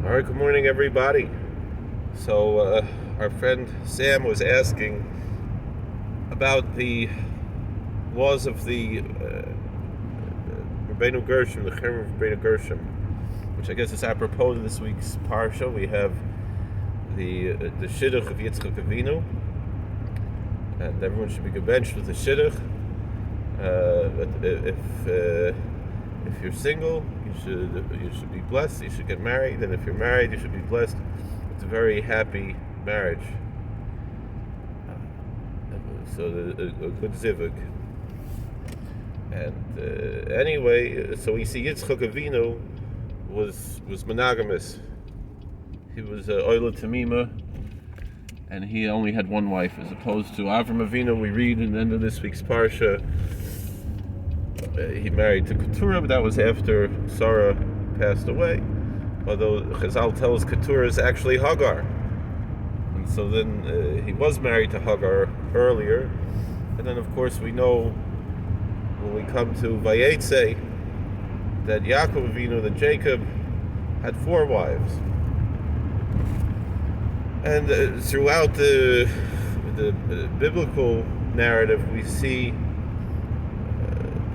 All right, good morning, everybody. So, our friend Sam was asking about the laws of the Rabbenu Gershom, the Cherem of Rabbenu Gershom, which I guess is apropos to this week's parsha. We have the shidduch of Yitzchak Avinu, and everyone should be gebenched with the shidduch. But if you're single, you should be blessed. You should get married, and if you're married, you should be blessed. It's a very happy marriage. So a good zivug. And anyway, so we see Yitzchak Avinu was monogamous. He was Oila Tamima, and he only had one wife, as opposed to Avram Avinu. We read in the end of this week's parsha, he married to Keturah, but that was after Sarah passed away. Although Chazal tells Keturah is actually Hagar. And so then he was married to Hagar earlier. And then of course we know when we come to Vayetze that Yaakov Avinu, that Jacob, had 4 wives. And throughout the biblical narrative we see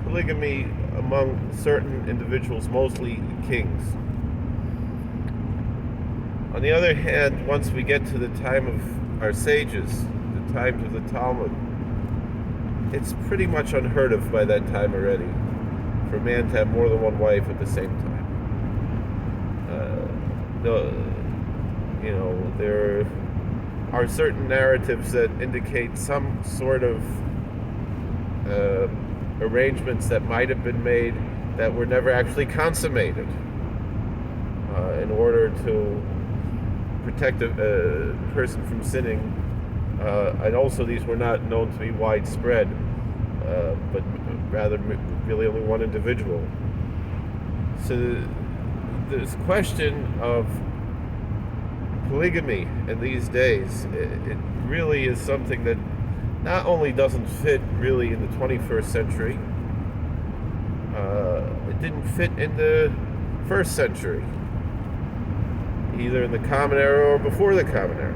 polygamy among certain individuals, mostly kings. On the other hand, once we get to the time of our sages, the times of the Talmud, it's pretty much unheard of by that time already for a man to have more than one wife at the same time. There are certain narratives that indicate some sort of arrangements that might have been made that were never actually consummated in order to protect a person from sinning, and also these were not known to be widespread, but rather really only one individual. So this question of polygamy in these days, it really is something that not only doesn't fit really in the 21st century, it didn't fit in the first century, either in the Common Era or before the Common Era.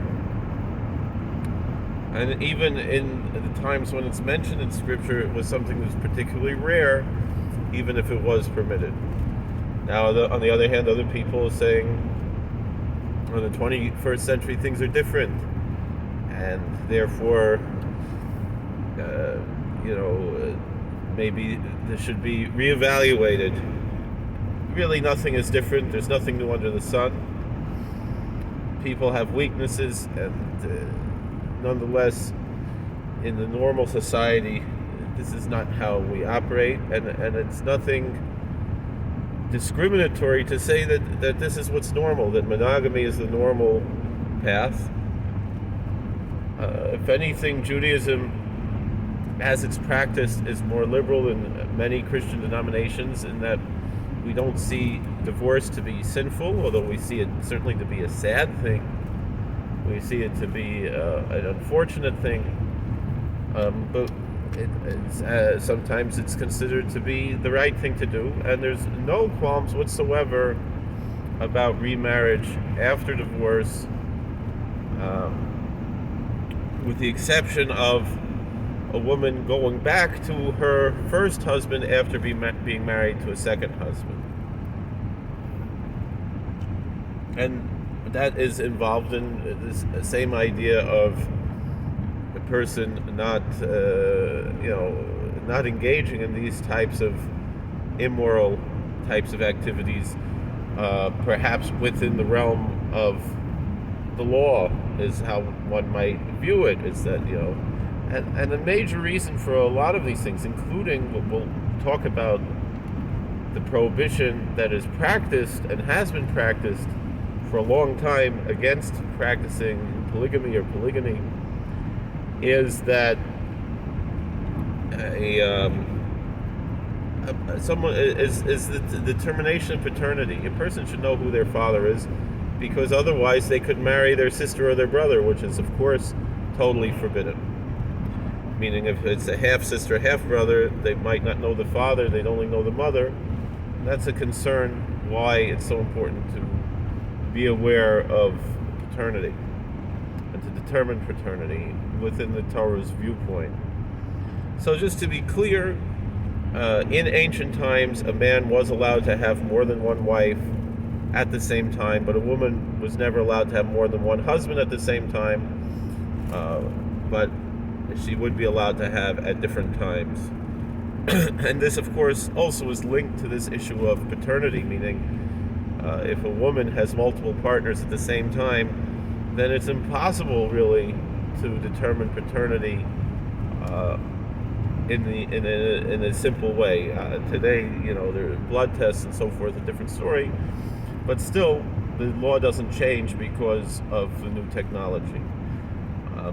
And even in the times when it's mentioned in Scripture, it was something that was particularly rare, even if it was permitted. Now, on the other hand, other people are saying, in the 21st century, things are different, and therefore, maybe this should be reevaluated. Really, nothing is different. There's nothing new under the sun. People have weaknesses, and nonetheless, in the normal society, this is not how we operate, and it's nothing discriminatory to say that this is what's normal, that monogamy is the normal path. If anything, Judaism, as it's practiced, is more liberal than many Christian denominations in that we don't see divorce to be sinful, although we see it certainly to be a sad thing. We see it to be an unfortunate thing, but sometimes it's considered to be the right thing to do, and there's no qualms whatsoever about remarriage after divorce, with the exception of a woman going back to her first husband after being married to a second husband. And that is involved in this same idea of the person not engaging in these types of immoral types of activities, perhaps within the realm of the law, is how one might view it. Is that, and a major reason for a lot of these things, including what we'll talk about, the prohibition that is practiced and has been practiced for a long time against practicing polygamy or polygyny, is that someone is the termination of paternity. A person should know who their father is, because otherwise they could marry their sister or their brother, which is of course totally forbidden. Meaning, if it's a half sister, half brother, they might not know the father, they'd only know the mother. And that's a concern why it's so important to be aware of paternity and to determine paternity within the Torah's viewpoint. So just to be clear, in ancient times, a man was allowed to have more than one wife at the same time, but a woman was never allowed to have more than one husband at the same time, but she would be allowed to have at different times. And this, of course, also is linked to this issue of paternity, meaning if a woman has multiple partners at the same time, then it's impossible really to determine paternity in a simple way. Today, there are blood tests and so forth, a different story, but still, the law doesn't change because of the new technology.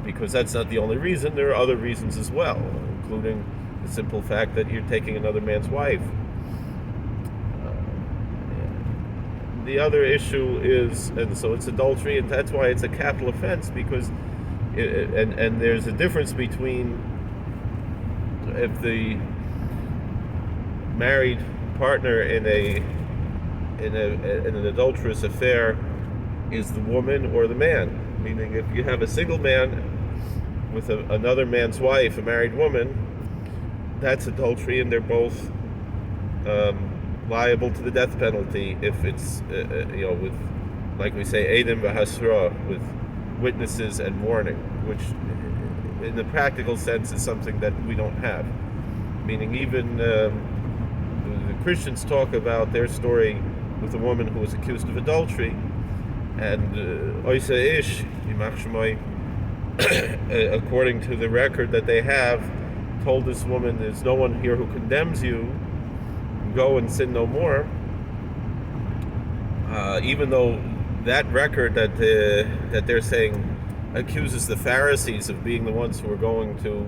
Because that's not the only reason. There are other reasons as well, including the simple fact that you're taking another man's wife. The other issue is, and so it's adultery, and that's why it's a capital offense, because and there's a difference between if the married partner in an adulterous affair is the woman or the man. Meaning, if you have a single man with another man's wife, a married woman, that's adultery, and they're both liable to the death penalty if it's, with, like we say, Eidim v'Hasra, with witnesses and mourning, which in the practical sense is something that we don't have. Meaning, even the Christians talk about their story with a woman who was accused of adultery, and Oisa Ish, according to the record that they have, told this woman, "There's no one here who condemns you. Go and sin no more." Even though that record that they're saying accuses the Pharisees of being the ones who are going to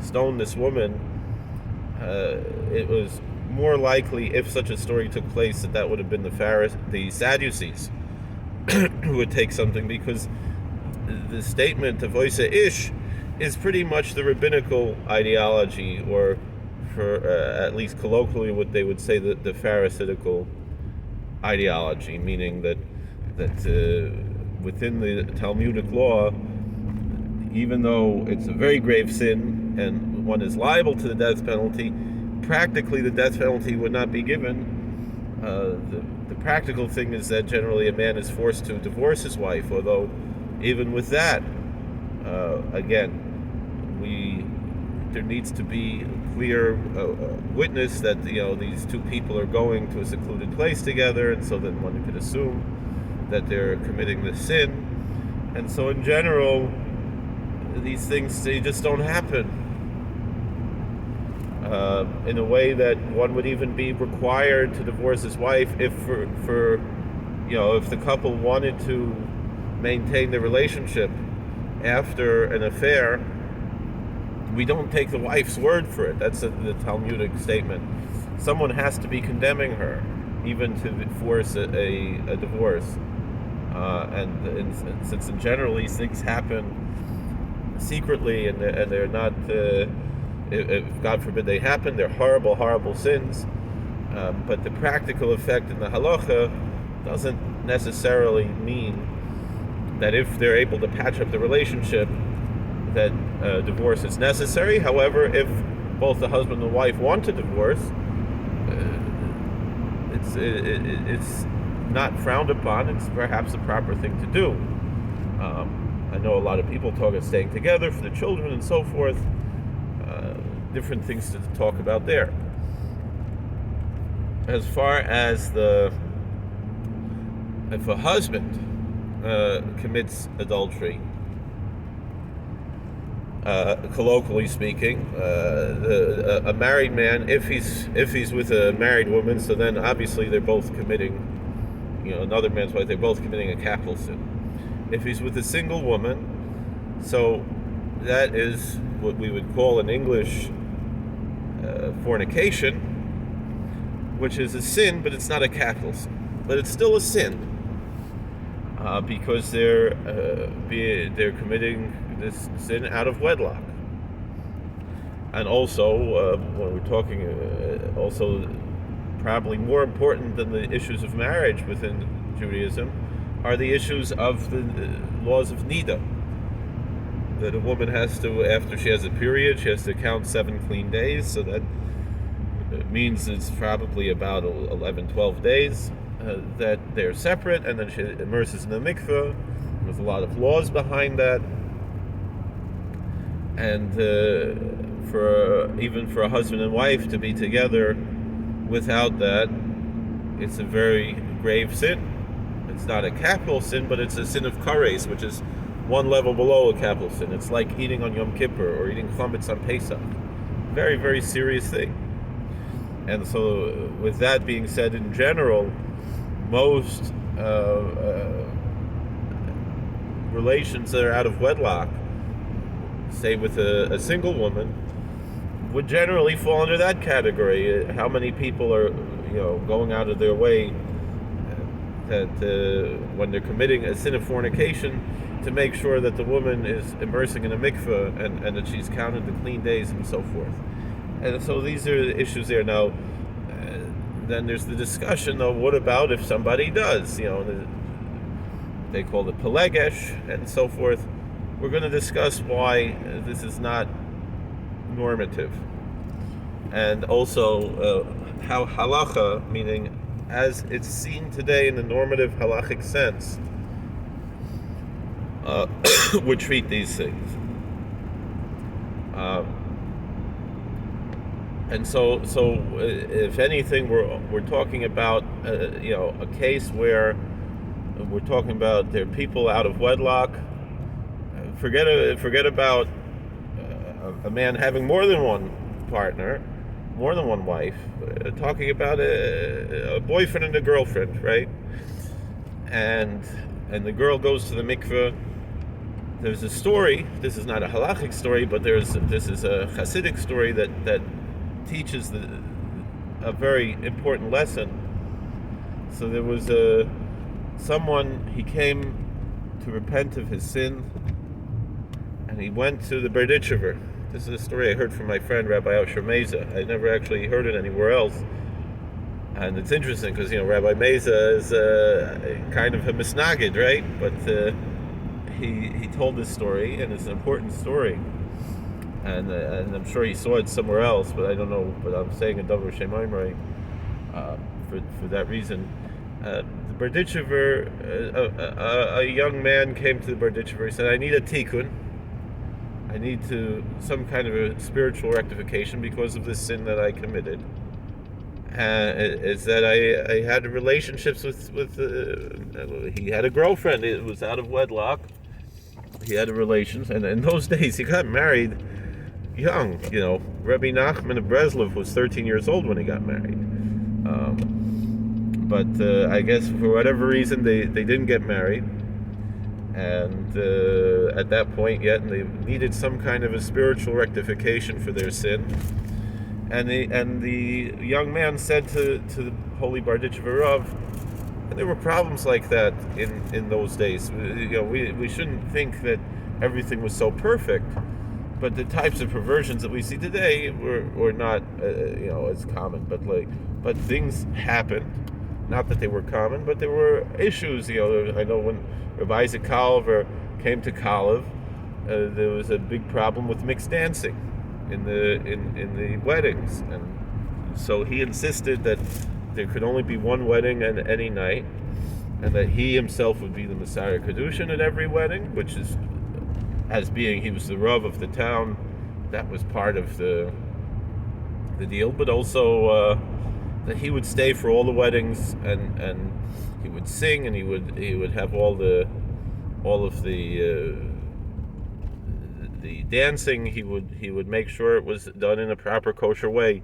stone this woman, it was more likely, if such a story took place, that would have been the Sadducees who would take something, because the statement of Oisa Ish is pretty much the rabbinical ideology, or for at least colloquially what they would say the Pharisaical ideology, meaning that within the Talmudic law, even though it's a very grave sin and one is liable to the death penalty, practically the death penalty would not be given. The practical thing is that generally a man is forced to divorce his wife, although even with that, again, there needs to be a clear witness that these two people are going to a secluded place together, and so then one could assume that they're committing the sin. And so in general, these things, they just don't happen in a way that one would even be required to divorce his wife if if the couple wanted to maintain the relationship after an affair. We don't take the wife's word for it. That's the Talmudic statement. Someone has to be condemning her, even to force a divorce. And since in general these things happen secretly, and they're not, if God forbid they happen, they're horrible, horrible sins. But the practical effect in the halacha doesn't necessarily mean that if they're able to patch up the relationship, that divorce is necessary. However, if both the husband and the wife want to divorce, it's not frowned upon. It's perhaps the proper thing to do. I know a lot of people talk of staying together for the children and so forth. Different things to talk about there. As far as if a husband commits adultery, colloquially speaking, a married man, if he's with a married woman, so then obviously they're both committing, another man's wife, they're both committing a capital sin. If he's with a single woman, so that is what we would call in English fornication, which is a sin, but it's not a capital sin, but it's still a sin because they're committing this sin out of wedlock. And also, when we're talking, also probably more important than the issues of marriage within Judaism, are the issues of the laws of Nida. That a woman has to, after she has a period, she has to count 7 clean days, so that means it's probably about 11, 12 days that they're separate, and then she immerses in the mikveh. There's a lot of laws behind that. And even for a husband and wife to be together without that, it's a very grave sin. It's not a capital sin, but it's a sin of kares, which is one level below a capital sin. It's like eating on Yom Kippur or eating chametz on Pesach. Very, very serious thing. And so, with that being said, in general, most relations that are out of wedlock, say with a single woman, would generally fall under that category. How many people are, going out of their way that when they're committing a sin of fornication, to make sure that the woman is immersing in a mikveh and that she's counted the clean days and so forth. And so these are the issues there. Now, then there's the discussion, though, what about if somebody does? They call it polygesh and so forth. We're going to discuss why this is not normative. And also how halacha, meaning as it's seen today in the normative halachic sense, would treat these things. And so if anything, we're talking about a case where we're talking about there are people out of wedlock. Forget about a man having more than one partner, more than one wife. Talking about a boyfriend and a girlfriend, right? And the girl goes to the mikveh. There's a story. This is not a halachic story, but this is a Hasidic story that teaches a very important lesson. So there was someone, he came to repent of his sin, and he went to the Berditchever. This is a story I heard from my friend Rabbi Osher Meza. I never actually heard it anywhere else. And it's interesting because Rabbi Meza is kind of a misnagid, right? But he told this story, and it's an important story. And I'm sure he saw it somewhere else, but I don't know. But I'm saying a davar shemaimrei for that reason. The Berditchever, a young man came to the Berditchever. He said, "I need a tikkun. I need some kind of a spiritual rectification because of this sin that I committed. Is that I had relationships with he had a girlfriend. It was out of wedlock. He had relations, and in those days he got married young. Rabbi Nachman of Breslov was 13 years old when he got married. But I guess for whatever reason they didn't get married, and at that point yet, and they needed some kind of a spiritual rectification for their sin. And the young man said to the holy Berditchever Rav, and there were problems like that in those days. We shouldn't think that everything was so perfect, but the types of perversions that we see today were not as common. But things happened. Not that they were common, but there were issues. I know when Rabbi Isaac Kaliver came to Kalev, there was a big problem with mixed dancing in the weddings, and so he insisted that there could only be one wedding at any night, and that he himself would be the Messiah Kedushin at every wedding, which is, as being he was the Rav of the town, that was part of the deal, but also that he would stay for all the weddings, and he would sing, and he would have all of the dancing. He would make sure it was done in a proper kosher way,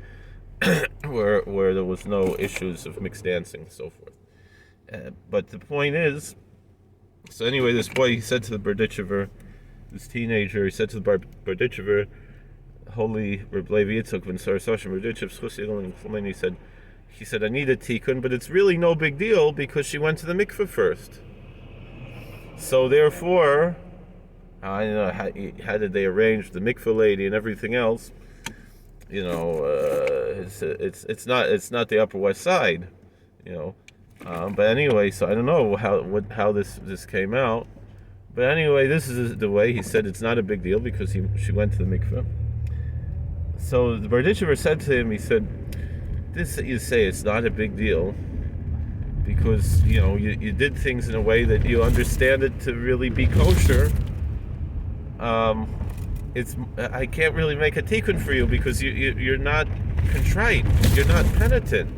where there was no issues of mixed dancing and so forth. But the point is, so anyway, this boy, he said to the Berditchever, this teenager, he said to the Berditchever, holy Reb Levi Yitzchak ben Sarasoshem Berditchev Schusiyel, he said, I need a tikkun, but it's really no big deal because she went to the mikveh first. So therefore, I don't know how did they arrange the mikveh lady and everything else. It's not the Upper West Side, But anyway, so I don't know how this came out. But anyway, this is the way he said it's not a big deal because she went to the mikveh. So the Berditchever said to him, he said, "This that you say it's not a big deal because you did things in a way that you understand it to really be kosher. I can't really make a tikkun for you because you're not contrite, you're not penitent,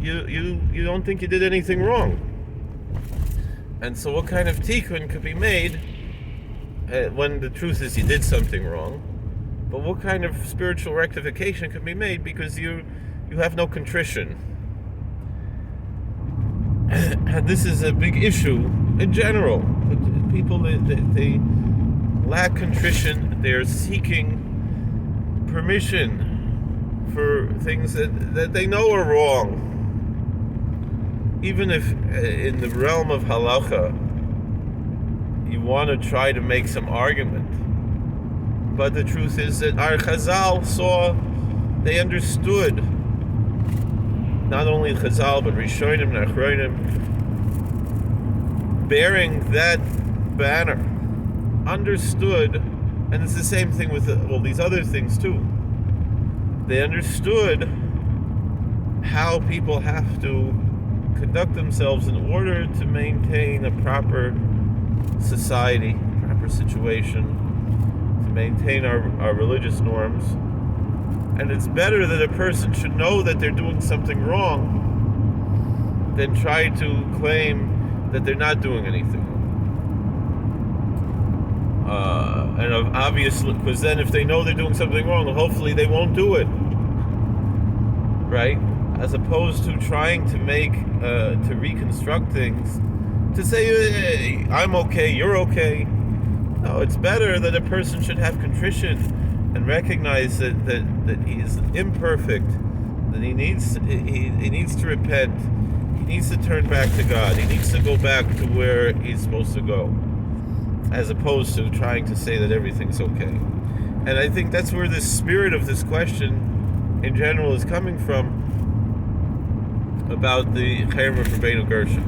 you don't think you did anything wrong. And so what kind of tikkun could be made when the truth is you did something wrong? But what kind of spiritual rectification could be made because you have no contrition?" And this is a big issue in general. People, they lack contrition. They're seeking permission for things that they know are wrong. Even if in the realm of halacha you want to try to make some argument, but the truth is that our Chazal they understood, not only Chazal but Rishonim and Achronim, bearing that banner, understood, and it's the same thing with all these other things too. They understood how people have to conduct themselves in order to maintain a proper society, proper situation, to maintain our religious norms. And it's better that a person should know that they're doing something wrong than try to claim that they're not doing anything. And obviously, because then if they know they're doing something wrong, hopefully they won't do it, right? As opposed to trying to to reconstruct things, to say, hey, I'm okay, you're okay. No, it's better that a person should have contrition and recognize that he is imperfect, that he needs to repent, he needs to turn back to God, he needs to go back to where he's supposed to go, as opposed to trying to say that everything's okay. And I think that's where the spirit of this question in general is coming from about the Chayim of Rabbenu Gershom.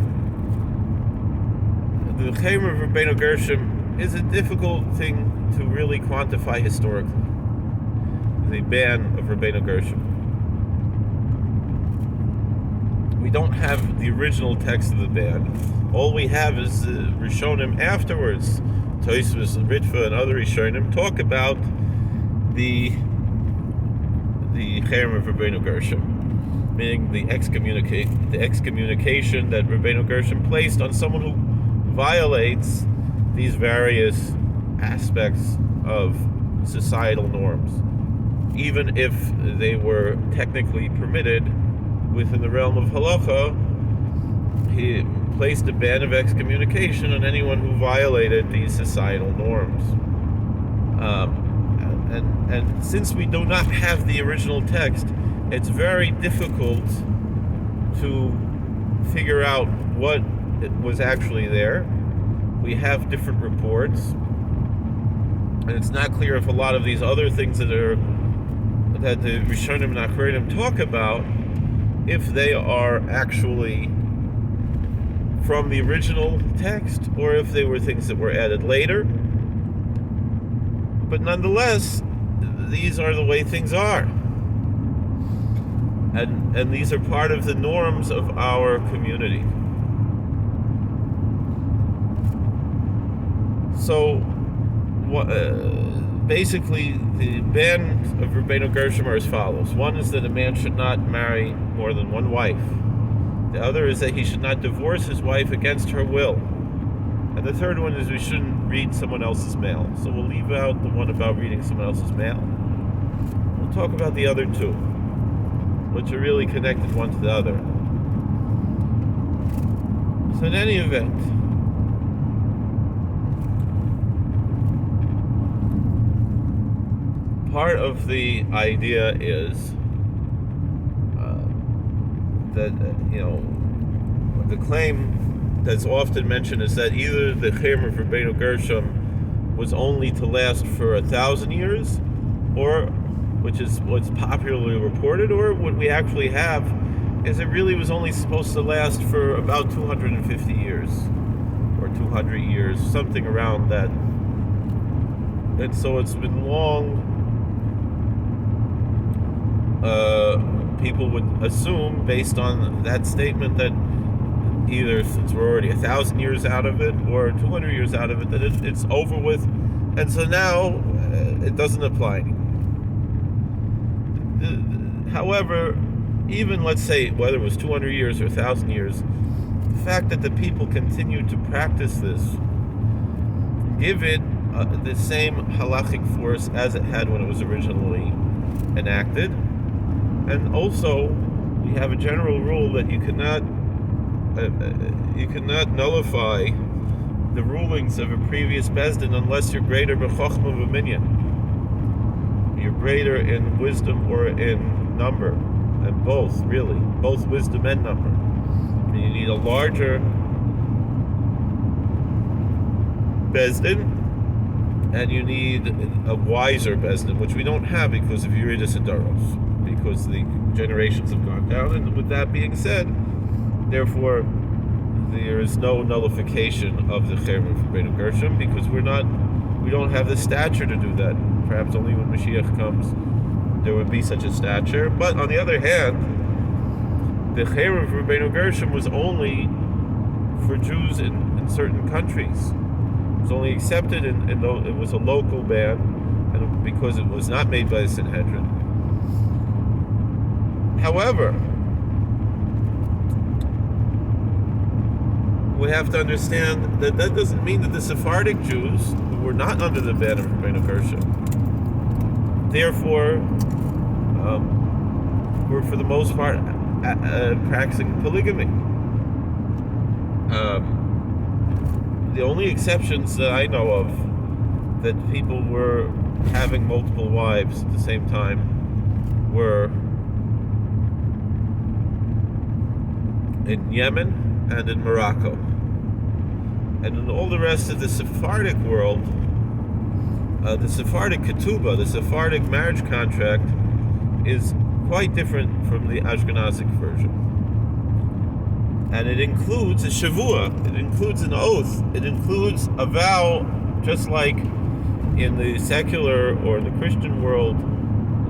The Chayim of Rabbenu Gershom is a difficult thing to really quantify historically. The ban of Rabbenu Gershom. We don't have the original text of the ban. All we have is the Rishonim afterwards. Tosfos and Ritva and other Rishonim talk about the Chayim of Rabbenu Gershom, meaning the excommunication that Rabbenu Gershom placed on someone who violates these various aspects of societal norms, even if they were technically permitted within the realm of halacha. He placed a ban of excommunication on anyone who violated these societal norms. And since we do not have the original text, it's very difficult to figure out what was actually there. We have different reports, and it's not clear if a lot of these other things that the Rishonim and Achronim talk about, if they are actually from the original text, or if they were things that were added later. But nonetheless, these are the way things are. And these are part of the norms of our community. So, basically, the ban of Rabbenu Gershom are as follows. One is that a man should not marry more than one wife. The other is that he should not divorce his wife against her will. And the third one is we shouldn't read someone else's mail. So we'll leave out the one about reading someone else's mail. We'll talk about the other two, which are really connected one to the other. So in any event, part of the idea is that, the claim that's often mentioned is that either the Chayim of Rabbenu Gershom was only to last for 1,000 years, or, which is what's popularly reported, or what we actually have is it really was only supposed to last for about 250 years or 200 years, something around that. And so it's been long. People would assume, based on that statement, that either since we're already 1,000 years out of it or 200 years out of it, that it's over with, and so now it doesn't apply. However, even let's say whether it was 200 years or 1,000 years, the fact that the people continue to practice this give it the same halachic force as it had when it was originally enacted. And also, we have a general rule that you cannot nullify the rulings of a previous Bezdin unless you're greater b'chochma v'minyan. You're greater in wisdom or in number, and both wisdom and number. And you need a larger Bezdin, and you need a wiser Bezdin, which we don't have because of Yuridus and Daros, because the generations have gone down. And with that being said, therefore, there is no nullification of the Cherem of Rabbenu Gershom, because we don't have the stature to do that. Perhaps only when Mashiach comes there would be such a stature. But on the other hand, the Cherem of Rabbenu Gershom was only for Jews in certain countries. It was only accepted it was a local ban, and because it was not made by the Sanhedrin. However, we have to understand that doesn't mean that the Sephardic Jews, who were not under the ban of Rabbenu Gershom, therefore were for the most part practicing polygamy. The only exceptions that I know of that people were having multiple wives at the same time were in Yemen and in Morocco. And in all the rest of the Sephardic world, the Sephardic ketubah, the Sephardic marriage contract, is quite different from the Ashkenazic version. And it includes a shavua, it includes an oath, it includes a vow, just like in the secular or in the Christian world,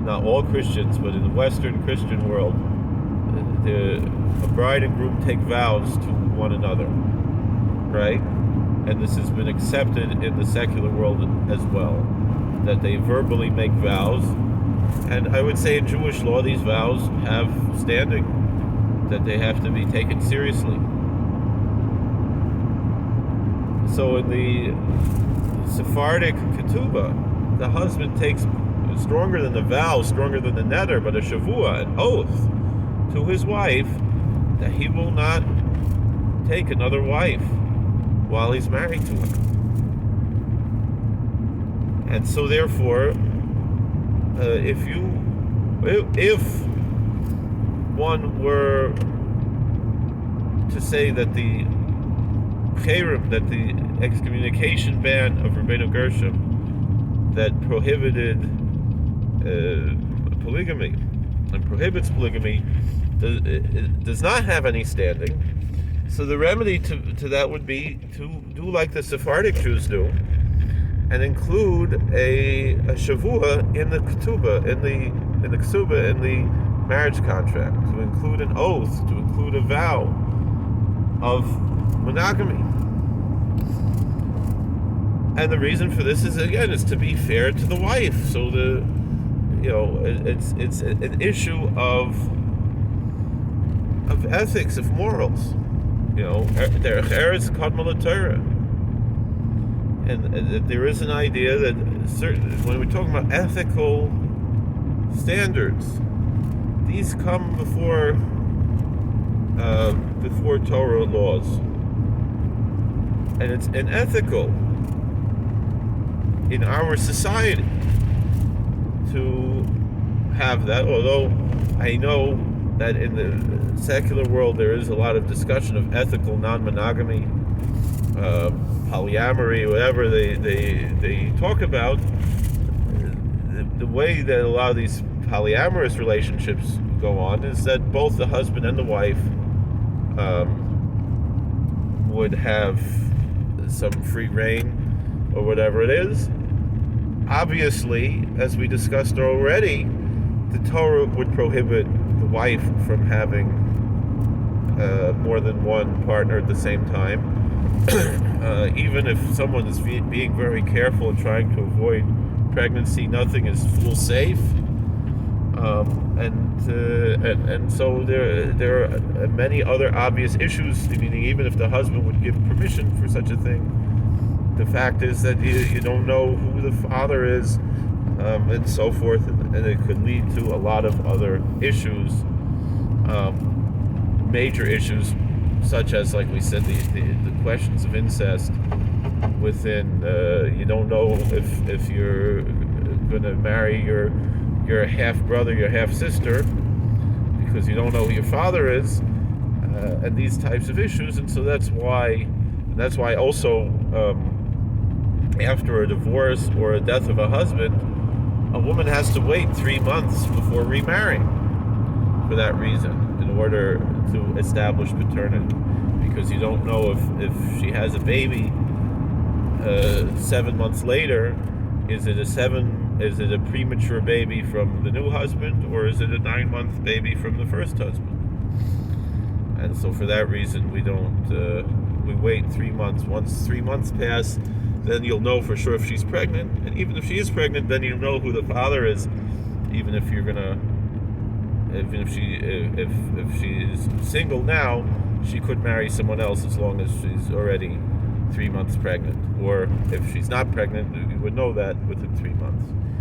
not all Christians, but in the Western Christian world, a bride and groom take vows to one another, right? And this has been accepted in the secular world as well, that they verbally make vows. And I would say in Jewish law, these vows have standing, that they have to be taken seriously. So in the Sephardic ketubah, the husband takes stronger than the vow, stronger than the neder, but a shavua, an oath to his wife that he will not take another wife while he's married to her. And so therefore, if one were to say that the cherem, that the excommunication ban of Rabbenu Gershom that prohibited polygamy and prohibits polygamy does not have any standing, so the remedy to that would be to do like the Sephardic Jews do and include a shavua in the ketubah, in the marriage contract, to include an oath, to include a vow of monogamy. And the reason for this is, again, is to be fair to the wife. So it's an issue of ethics, of morals. Derech eretz kadma l'Torah. And there is an idea that when we're talking about ethical standards, these come before Torah laws, and it's unethical in our society to have that. Although I know that in the secular world there is a lot of discussion of ethical non-monogamy, polyamory, whatever they talk about. The way that a lot of these polyamorous relationships go on is that both the husband and the wife would have some free reign or whatever it is. Obviously, as we discussed already, the Torah would prohibit the wife from having more than one partner at the same time. Even if someone is being very careful and trying to avoid pregnancy, nothing is fool safe. And so there are many other obvious issues. Meaning, even if the husband would give permission for such a thing, the fact is that you don't know who the father is, and so forth, and it could lead to a lot of other issues, major issues, such as, like we said, the questions of incest within. You don't know if you're going to marry your half brother, your half sister, because you don't know who your father is, and these types of issues. And so that's why also, after a divorce or a death of a husband, a woman has to wait 3 months before remarrying for that reason, in order to establish paternity, because you don't know if she has a baby 7 months later, is it a premature baby from the new husband, or is it a 9-month baby from the first husband? And so for that reason, we wait 3 months. Once 3 months pass, then you'll know for sure if she's pregnant, and even if she is pregnant, then you'll know who the father is. Even if she is single now, she could marry someone else as long as she's already 3 months pregnant. Or if she's not pregnant, you would know that within 3 months.